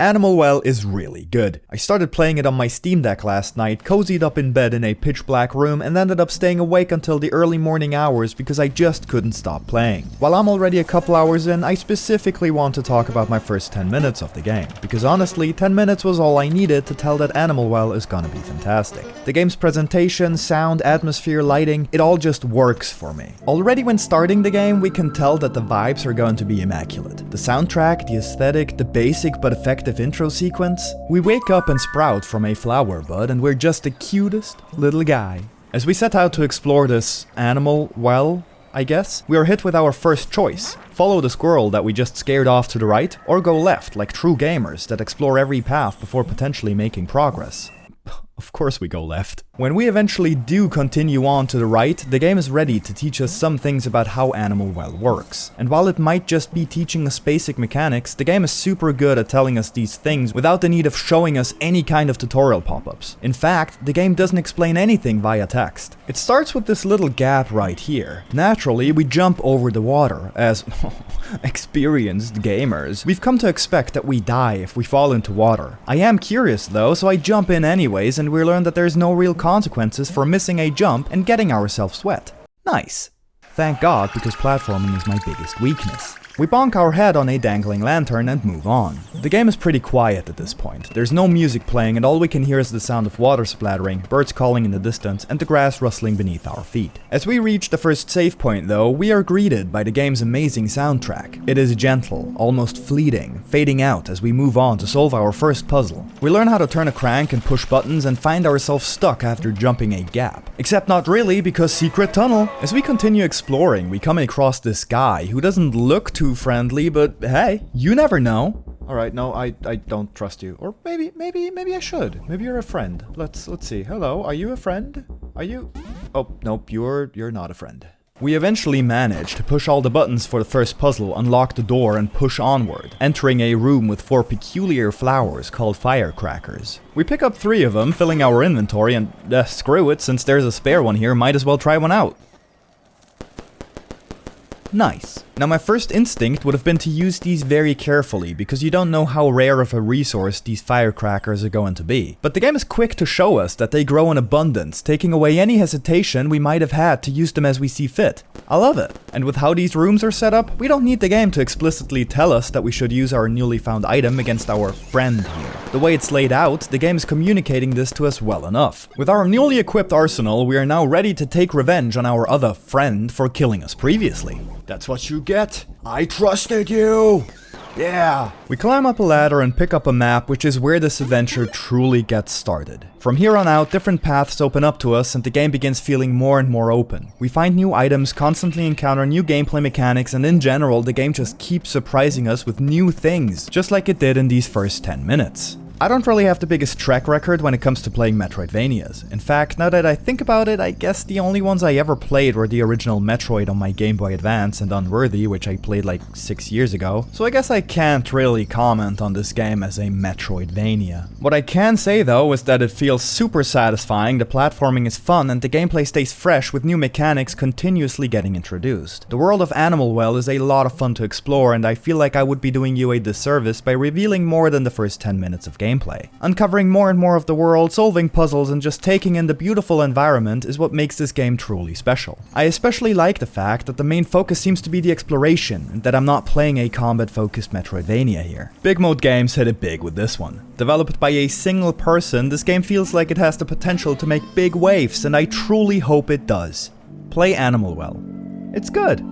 Animal Well is really good. I started playing it on my Steam Deck last night, cozied up in bed in a pitch black room, and ended up staying awake until the early morning hours because I just couldn't stop playing. While I'm already a couple hours in, I specifically want to talk about my first 10 minutes of the game, because honestly, 10 minutes was all I needed to tell that Animal Well is gonna be fantastic. The game's presentation, sound, atmosphere, lighting, it all just works for me. Already when starting the game, we can tell that the vibes are going to be immaculate. The soundtrack, the aesthetic, the basic but effective intro sequence. We wake up and sprout from a flower bud and we're just the cutest little guy. As we set out to explore this animal well, I guess, we are hit with our first choice. Follow the squirrel that we just scared off to the right, or go left like true gamers that explore every path before potentially making progress. Of course we go left. When we eventually do continue on to the right, the game is ready to teach us some things about how Animal Well works. And while it might just be teaching us basic mechanics, the game is super good at telling us these things without the need of showing us any kind of tutorial pop-ups. In fact, the game doesn't explain anything via text. It starts with this little gap right here. Naturally, we jump over the water, as experienced gamers. We've come to expect that we die if we fall into water. I am curious though, so I jump in anyways, and we learn that there's no real consequences for missing a jump and getting ourselves wet. Nice. Thank God, because platforming is my biggest weakness. We bonk our head on a dangling lantern and move on. The game is pretty quiet at this point. There's no music playing and all we can hear is the sound of water splattering, birds calling in the distance, and the grass rustling beneath our feet. As we reach the first save point though, we are greeted by the game's amazing soundtrack. It is gentle, almost fleeting, fading out as we move on to solve our first puzzle. We learn how to turn a crank and push buttons and find ourselves stuck after jumping a gap. Except not really, because secret tunnel. As we continue exploring, we come across this guy who doesn't look too friendly, but hey, you never know. Alright, no, I don't trust you. Or maybe I should. Maybe you're a friend. Let's see. Hello, are you a friend? Are you? Oh, nope, you're not a friend. We eventually manage to push all the buttons for the first puzzle, unlock the door, and push onward, entering a room with 4 peculiar flowers called firecrackers. We pick up 3 of them, filling our inventory, and screw it, since there's a spare one here, might as well try one out. Nice. Now my first instinct would have been to use these very carefully, because you don't know how rare of a resource these firecrackers are going to be. But the game is quick to show us that they grow in abundance, taking away any hesitation we might have had to use them as we see fit. I love it. And with how these rooms are set up, we don't need the game to explicitly tell us that we should use our newly found item against our friend here. The way it's laid out, the game is communicating this to us well enough. With our newly equipped arsenal, we are now ready to take revenge on our other friend for killing us previously. That's what you get. I trusted you. Yeah. We climb up a ladder and pick up a map, which is where this adventure truly gets started. From here on out, different paths open up to us and the game begins feeling more and more open. We find new items, constantly encounter new gameplay mechanics, and in general, the game just keeps surprising us with new things, just like it did in these first 10 minutes. I don't really have the biggest track record when it comes to playing Metroidvanias. In fact, now that I think about it, I guess the only ones I ever played were the original Metroid on my Game Boy Advance and Unworthy, which I played like 6 years ago. So I guess I can't really comment on this game as a Metroidvania. What I can say though is that it feels super satisfying, the platforming is fun, and the gameplay stays fresh with new mechanics continuously getting introduced. The world of Animal Well is a lot of fun to explore, and I feel like I would be doing you a disservice by revealing more than the first 10 minutes of gameplay. Uncovering more and more of the world, solving puzzles, and just taking in the beautiful environment is what makes this game truly special. I especially like the fact that the main focus seems to be the exploration, and that I'm not playing a combat-focused Metroidvania here. Big Mode Games hit it big with this one. Developed by a single person, this game feels like it has the potential to make big waves, and I truly hope it does. Play Animal Well. It's good.